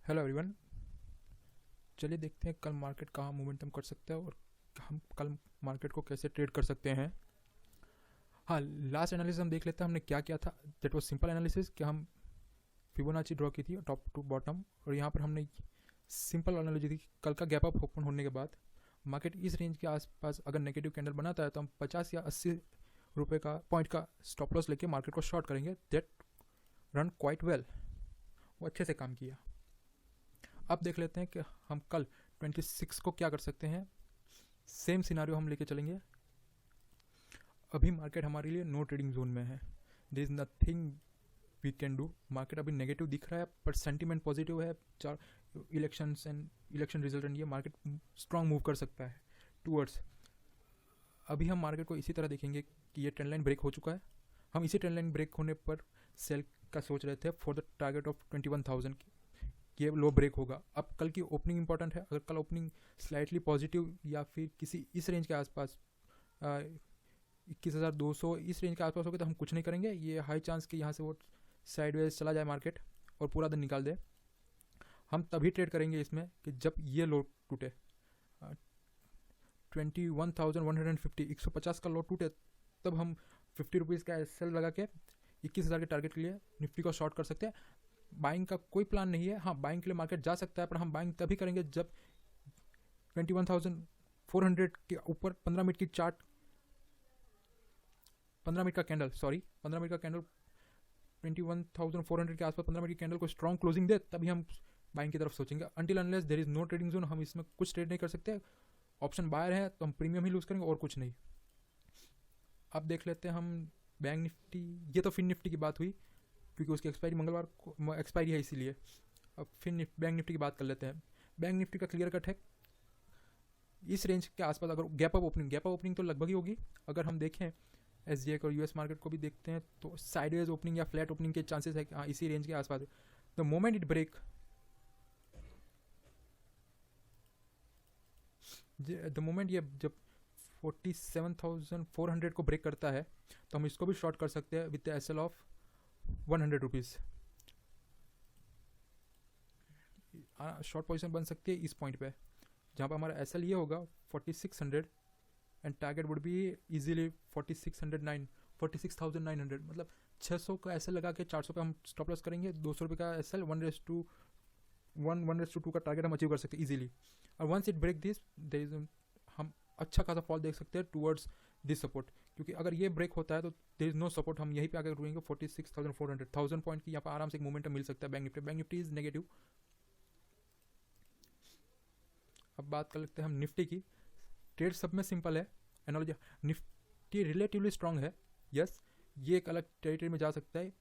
Hello everyone. चलिए देखते हैं कल मार्केट कहाँ मोमेंटम कर सकता है और हम कल मार्केट को कैसे ट्रेड कर सकते हैं। हाँ, लास्ट एनालिसिस हम देख लेते हैं हमने क्या किया था। दैट वाज सिंपल एनालिसिस कि हम फिबोनाची ड्रॉ की थी टॉप टू बॉटम, और यहाँ पर हमने सिंपल एनालॉजी थी कल का गैप अप ओपन होने के बाद मार्केट इस रेंज के आसपास अगर नेगेटिव कैंडल बनाता है तो हम 50 या 80 रुपये का पॉइंट का स्टॉप लॉस लेके मार्केट को शॉर्ट करेंगे। दैट रन क्वाइट वेल, वो अच्छे से काम किया। अब देख लेते हैं कि हम कल 26 को क्या कर सकते हैं। सेम सिनारियो हम लेके चलेंगे। अभी मार्केट हमारे लिए नो ट्रेडिंग जोन में है। There is nothing we can do. Market अभी नेगेटिव दिख रहा है पर सेंटीमेंट पॉजिटिव है। चार elections and election result and ये मार्केट स्ट्रांग मूव कर सकता है टूवर्ड्स। अभी हम मार्केट को इसी तरह देखेंगे कि ये ट्रेंड लाइन ब्रेक हो चुका है। हम इसी ट्रेंड लाइन ब्रेक होने पर सेल का सोच रहे थे फॉर द टारगेट ऑफ 21,000। ये लो ब्रेक होगा। अब कल की ओपनिंग इंपॉर्टेंट है। अगर कल ओपनिंग स्लाइटली पॉजिटिव या फिर किसी इस रेंज के आसपास 21,200 इस रेंज के आसपास होगा तो हम कुछ नहीं करेंगे। ये हाई चांस कि यहाँ से वो साइडवेज चला जाए मार्केट और पूरा दिन निकाल दे। हम तभी ट्रेड करेंगे इसमें कि जब ये लो टूटे, 21,150 150 का लो टूटे, तब हम 50 रुपीज़ का एस लगा के 21,000 के टारगेट के लिए निफ्टी को शॉर्ट कर सकते हैं। बाइंग का कोई प्लान नहीं है। हाँ, बाइंग के लिए मार्केट जा सकता है पर हम बाइंग तभी करेंगे जब 21,400 के ऊपर 15 मिनट की चार्ट 15 मिनट का कैंडल 21,400 के आसपास 15 मिनट की कैंडल को स्ट्रॉन्ग क्लोजिंग दे, तभी हम बाइंग की तरफ सोचेंगे। Until unless there is no trading zone हम इसमें कुछ ट्रेड नहीं कर सकते। ऑप्शन बायर है तो हम प्रीमियम ही लूज करेंगे और कुछ नहीं। अब देख लेते हैं हम बैंक निफ्टी। ये तो फिन निफ्टी की बात हुई क्योंकि उसकी एक्सपायरी मंगलवार को एक्सपायरी है, इसीलिए। अब फिर बैंक निफ्टी की बात कर लेते हैं। बैंक निफ्टी का क्लियर कट है इस रेंज के आसपास अगर गैप अप ओपनिंग तो लगभग ही होगी। अगर हम देखें एस और यूएस मार्केट को भी देखते हैं तो साइडवेज ओपनिंग या फ्लैट ओपनिंग के चांसेस है कि हाँ इसी रेंज के आसपास। द मोमेंट इट ब्रेक ये जब 47,400 को ब्रेक करता है तो हम इसको भी शॉर्ट कर सकते हैं with S L of 100 rupees. Short position बन सकती है इस पॉइंट पे जहाँ पर हमारा एस एल ये होगा 4600 and target would be easily 46,900। मतलब 600 का एस एल लगा के 400 पे हम स्टॉप लॉस करेंगे। 200 रुपये का एस एल 1:2 का टारगेट हम अचीव कर सकते हैं इजीली। और once it break this there is हम अच्छा खासा फॉल देख सकते हैं टूवर्ड्स दिस सपोर्ट, क्योंकि अगर ये ब्रेक होता है तो देयर इज नो सपोर्ट। हम यहीं पे आकर रुकेंगे 46,400 1000 पॉइंट की यहाँ पर आराम से एक मोमेंटम मिल सकता है। Bank Nifty is negative. अब बात कर लेते हैं हम निफ्टी की। ट्रेड सब में सिंपल है एनालॉजी। निफ्टी रिलेटिवली स्ट्रांग है, यस, ये एक अलग टेरिटरी में जा सकता है।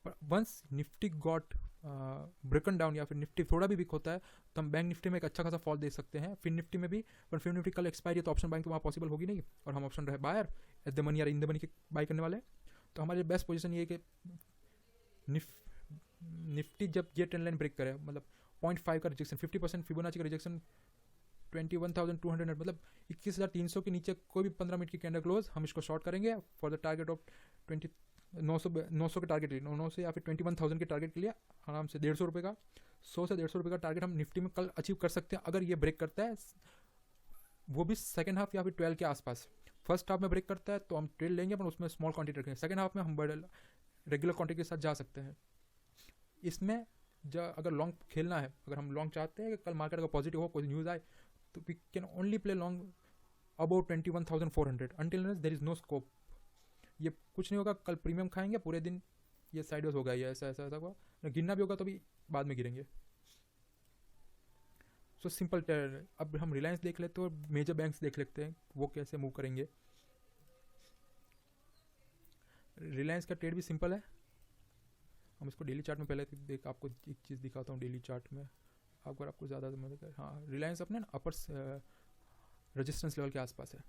पर once Nifty got broken down या फिर निफ्टी थोड़ा भी वीक होता है तो हम बैंक निफ्टी में एक अच्छा खासा फॉल दे सकते हैं। फिर निफ्टी में भी, पर फिर निफ्टी कल एक्सपायरी है तो ऑप्शन बाइंग तो वहाँ पॉसिबल होगी नहीं, और हम ऑप्शन रहे बायर एट द मनी या इन द मनी के बाई करने वाले। तो हमारी बेस्ट पोजीशन ये है कि निफ्टी जब ये ट्रेंड लाइन ब्रेक करे, मतलब 0.5 का रिजेक्शन, 50% फिबोनाची का रिजेक्शन 21,200 मतलब 21,300 के नीचे कोई भी 15 मिनट की कैंडल क्लोज हम इसको शॉर्ट करेंगे फॉर द टारगेट ऑफ 900 के टारगेट के लिए, 900 या फिर 21,000 के टारगेट के लिए आराम से 150 रुपये का 100 से 150 रुपये का टारगेट हम निफ्टी में कल अचीव कर सकते हैं अगर ये ब्रेक करता है, वो भी सेकंड हाफ या फिर 12 के आसपास। फर्स्ट हाफ में ब्रेक करता है तो हम ट्रेड लेंगे पर उसमें स्मॉल क्वांटिटी रखेंगे। सेकंड हाफ में हम रेगुलर क्वांटिटी के साथ जा सकते हैं। इसमें अगर लॉन्ग खेलना है, अगर हम लॉन्ग चाहते हैं कि कल मार्केट अगर पॉजिटिव हो, कोई न्यूज़ आए, तो we can only play long about 21,400 until there is no scope. ये कुछ नहीं होगा, कल प्रीमियम खाएंगे पूरे दिन, ये साइडवेज होगा, ये ऐसा ऐसा ऐसा होगा, गिरना भी होगा तो भी बाद में गिरेंगे। सो सिंपल टेरर है। अब हम रिलायंस देख लेते हैं और मेजर बैंक्स देख लेते हैं वो कैसे मूव करेंगे। रिलायंस का ट्रेड भी सिंपल है। हम इसको डेली चार्ट में पहले देख आपको एक चीज़ दिखाता हूँ डेली चार्ट में, अगर आपको ज़्यादा मदद है। हाँ, रिलायंस अपने ना अपर रेजिस्टेंस लेवल के आसपास है।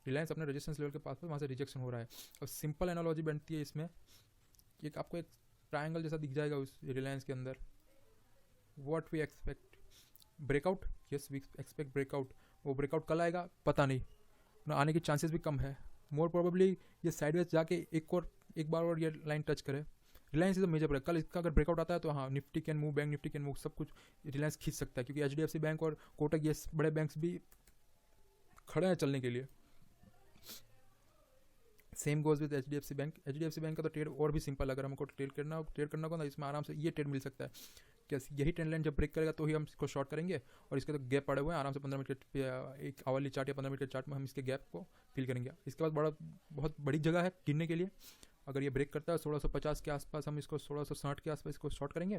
रिलायंस अपने रेजिस्टेंस लेवल के पास वहाँ से रिजेक्शन हो रहा है। और सिंपल एनालॉजी बनती है इसमें, एक आपको एक ट्रायंगल जैसा दिख जाएगा उस रिलायंस के अंदर। What we expect breakout, yes we expect breakout. वो ब्रेकआउट कल आएगा पता नहीं, आने के चांसेस भी कम है। मोर प्रोबेबली ये साइडवेज जाके एक बार और ये लाइन टच करे Reliance is a major break. कल इसका अगर ब्रेकआउट आता है तो हाँ, Nifty can move, bank Nifty can move, सब कुछ रिलायंस खींच सकता है, क्योंकि HDFC बैंक और कोटक ये बड़े बैंक्स भी खड़े हैं चलने के लिए। Same goes with HDFC bank. HDFC bank का तो ट्रेड और भी सिंपल, अगर हमको ट्रेड करना होगा ना, इसमें आराम से ये ट्रेड मिल सकता है कि यही ट्रेंड लाइन जब ब्रेक करेगा तो ही हम इसको शॉर्ट करेंगे, और इसके तो गैप पड़े हुए हैं, आराम से 15 मिनट के एक आवरली चार्ट या 15 मिनट के चार्ट में हम इसके गैप को फिल करेंगे। इसके बाद बहुत बड़ी जगह है गिरने के लिए। अगर ये ब्रेक करता है 1650 के आसपास, हम इसको 1660 के आसपास इसको शॉर्ट करेंगे,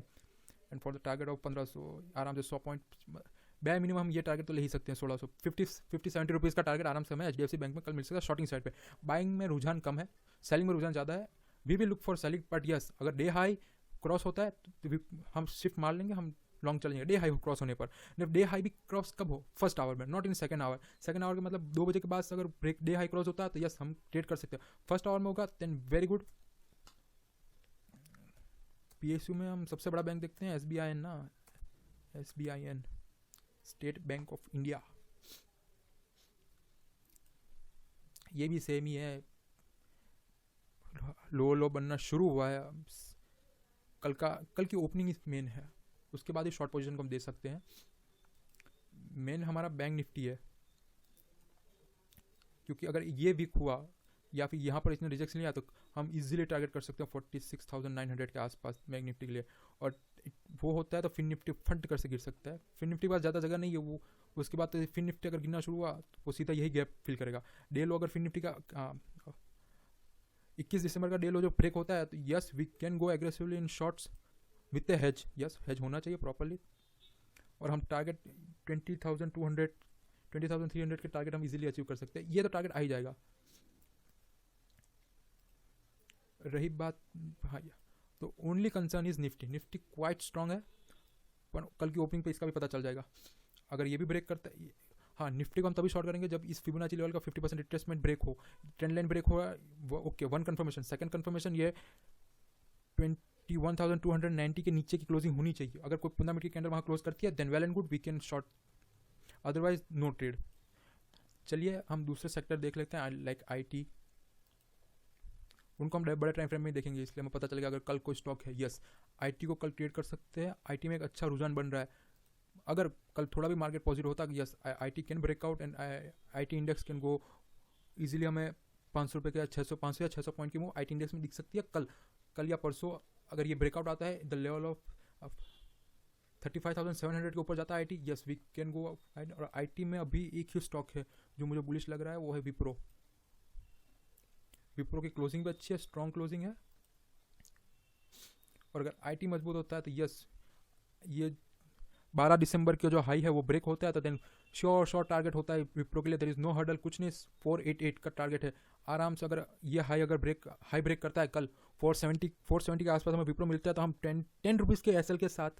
and for the target of 1500 आराम से 100 पॉइंट बाय मिनिमम हम ये टारगेट तो ले ही सकते हैं। 1650-70 रुपीज़ का टारगेट आराम से हमें HDFC बैंक में कल मिल सकता है शॉर्टिंग साइड पे। बाइंग में रुझान कम है, सेलिंग में रुझान ज़्यादा है। We will look for selling, but yes अगर डे हाई क्रॉस होता है तो हम शिफ्ट मार लेंगे, हम लॉन्ग चलेंगे डे हाई क्रॉस होने पर। डे हाई भी क्रॉस कब हो? फर्स्ट आवर में, not in second hour. Second hour के मतलब 2 बजे के बाद अगर ब्रेक डे हाई क्रॉस होता है तो यस हम ट्रेड कर सकते हैं। फर्स्ट आवर में होगा देन वेरी गुड। PSU में हम सबसे बड़ा बैंक देखते हैं SBIN ना, SBIN, state bank of India. ये भी सेम ही है, लो बनना शुरू हुआ है। कल की ओपनिंग ही मेन है, उसके बाद ही शॉर्ट पोजीशन को हम दे सकते हैं। मेन हमारा बैंक निफ्टी है, क्योंकि अगर ये वीक हुआ या फिर यहाँ पर इसने रिजेक्शन लिया तो हम इजीली टारगेट कर सकते हैं 46,900 के आसपास बैंक निफ्टी के लिए। और वो होता है तो फिन निफ्टी फंड कर से गिर सकता है। फिन निफ्टी के पास ज़्यादा जगह नहीं है, वो उसके बाद तो फिन निफ्टी अगर गिरना शुरू हुआ तो वो सीधा यही गैप फिल करेगा। डे लो अगर फिन निफ्टी का 21 दिसंबर का डे लो जो ब्रेक होता है तो yes we can go aggressively in shorts with a hedge. Yes hedge होना चाहिए प्रॉपरली, और हम टारगेट 20,200 20,300 के टारगेट हम इजीली अचीव कर सकते हैं। ये तो टारगेट आ ही जाएगा। रही बात हाँ, तो only concern is Nifty quite strong है, पर कल की ओपनिंग पे इसका भी पता चल जाएगा। अगर ये भी ब्रेक करता है, हाँ निफ्टी को हम तभी शॉर्ट करेंगे जब इस फिबोनाची लेवल का 50% रिट्रेसमेंट ब्रेक हो, ट्रेंड लाइन ब्रेक हो। Okay, one confirmation. Second confirmation ये 21,290 के नीचे की क्लोजिंग होनी चाहिए। अगर कोई 15 मिनट की कैंडल वहाँ क्लोज करती है then well and good, we can short, otherwise no trade. चलिए हम दूसरे सेक्टर देख लेते हैं, लाइक IT। उनको हम बड़े टाइम फ्रेम में देखेंगे, इसलिए हमें पता चलेगा अगर कल कोई स्टॉक है। यस IT को कल ट्रेड कर सकते हैं। IT में एक अच्छा रुझान बन रहा है। अगर कल थोड़ा भी मार्केट पॉजिटिव होता है, yes IT can breakout and IT index can go easily. हमें 500 रुपये का 500 या 600 पॉइंट की मूव IT इंडेक्स में दिख सकती है कल या परसों। अगर ये ब्रेकआउट आता है द लेवल ऑफ 35,700 के ऊपर जाता है IT, yes we can go. और IT में अभी एक ही स्टॉक है जो मुझे बुलिश लग रहा है, वो है विप्रो की क्लोजिंग भी अच्छी है, स्ट्रॉन्ग क्लोजिंग है। और अगर IT मजबूत होता है तो यस ये 12 दिसंबर के जो हाई है वो ब्रेक होता है तो देन श्योर टारगेट होता है विप्रो के लिए। देयर इज नो हर्डल, कुछ नहीं, 488 का टारगेट है आराम से। अगर ये हाई ब्रेक करता है कल 470 के आसपास हमें विप्रो मिलता है तो हम 10 रुपीज़ के SL के साथ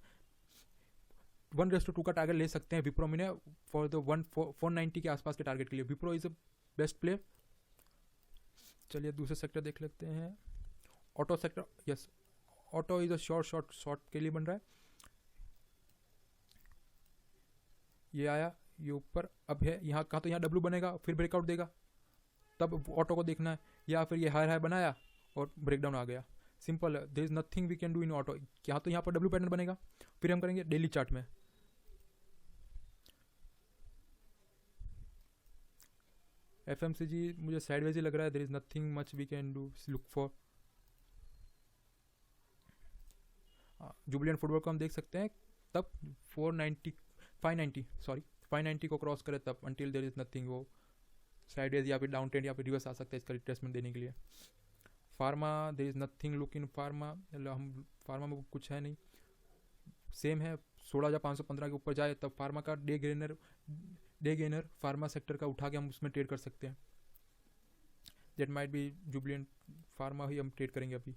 1:2 का टारगेट ले सकते हैं विप्रो में फॉर द 490 के आसपास के टारगेट के लिए। Wipro is a best play. चलिए दूसरे सेक्टर देख लेते हैं, auto sector. Yes auto is a short के लिए बन रहा है। ये आया, ये ऊपर अब है, यहाँ कहाँ तो यहाँ W बनेगा फिर ब्रेकआउट देगा, तब ऑटो को देखना है। या फिर ये हाई बनाया और ब्रेकडाउन आ गया, सिंपल है। There is nothing we can do in auto. यहाँ तो यहाँ पर W पैटर्न बनेगा, फिर हम करेंगे डेली चार्ट में। FMCG मुझे साइडवेज ही लग रहा है, there is nothing much we can do look for. Jubilant football को हम देख सकते हैं तब 590 को क्रॉस करे तब, अंटिल देयर इज नथिंग वो साइडवेज या फिर डाउन ट्रेंड या फिर रिवर्स आ सकता है इसका रिट्रेसमेंट देने के लिए। Pharma, there is nothing look in pharma. हम फार्मा में कुछ है नहीं, सेम है। 16,515 के ऊपर जाए तब फार्मा का डे गेनर फार्मा सेक्टर का उठा के हम उसमें ट्रेड कर सकते हैं। That might be Jubilant Pharma ही हम ट्रेड करेंगे अभी।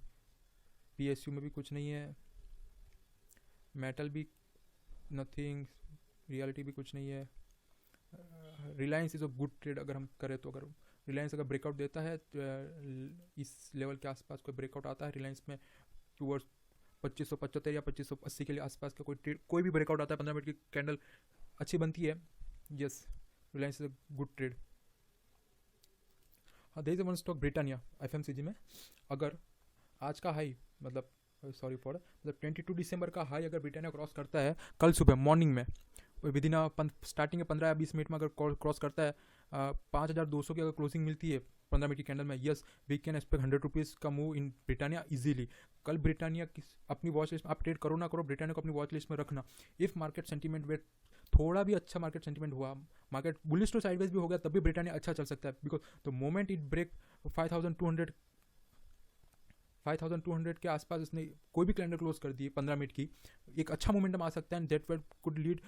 PSU में भी कुछ नहीं है, मेटल भी नथिंग, रियलिटी भी कुछ नहीं है। Reliance is a good trade अगर हम करें तो। अगर रिलायंस अगर ब्रेकआउट देता है तो इस लेवल के आसपास कोई ब्रेकआउट आता है रिलायंस में टूवर्ड्स 2575 या 2580 के लिए आसपास का कोई भी ब्रेकआउट आता है, 15 मिनट की कैंडल अच्छी बनती है, yes Reliance is a good trade. हाँ, there is one stock Britannia FMCG में। अगर आज का हाई मतलब सॉरी फॉर मतलब 22 दिसंबर का हाई अगर ब्रिटानिया क्रॉस करता है कल सुबह मॉर्निंग में, विद इन स्टार्टिंग के 15 या 20 मिनट में अगर क्रॉस करता है 5200 की अगर क्लोजिंग मिलती है 15 मिनट की कैंडल में, yes we can expect 100 rupees का मूव इन ब्रिटानिया इजीली। कल ब्रिटानिया अपनी वॉच लिस्ट, आप ट्रेड करो ना करो, ब्रिटानिया को अपनी वॉच लिस्ट में रखना। इफ़ मार्केट सेंटीमेंट वे थोड़ा भी अच्छा मार्केट सेंटीमेंट हुआ, मार्केट बुलिश टू साइडवेज भी हो गया, तब भी ब्रिटानिया अच्छा चल सकता है, because the moment it break 5200 के आसपास इसने कोई भी कैलेंडर क्लोज कर दी 15 मिनट की, एक अच्छा मोमेंटम आ सकता है, and that could lead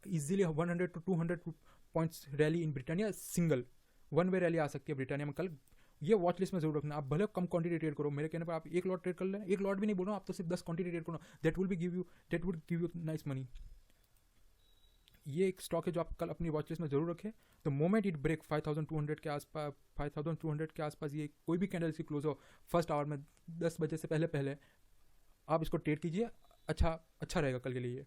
easily 100 to 200 points rally in Britannia. Single one way rally आ सकती है ब्रिटानिया में कल, ये वॉच लिस्ट में जरूर रखना। आप भले कम क्वांटिटी ट्रेड करो, मेरे कहने पर आप एक लॉट ट्रेड कर लेना, एक लॉट भी नहीं बोल रहा हूँ, आप तो सिर्फ 10 क्वांटिटी ट्रेड करो, that would give you nice money. ये एक स्टॉक है जो आप कल अपनी वॉच लिस्ट में जरूर रखें। द मोमेंट इट ब्रेक 5200 के आसपास ये कोई भी कैंडल से क्लोज हो फर्स्ट आवर में 10 बजे से पहले आप इसको ट्रेड कीजिए, अच्छा रहेगा कल के लिए।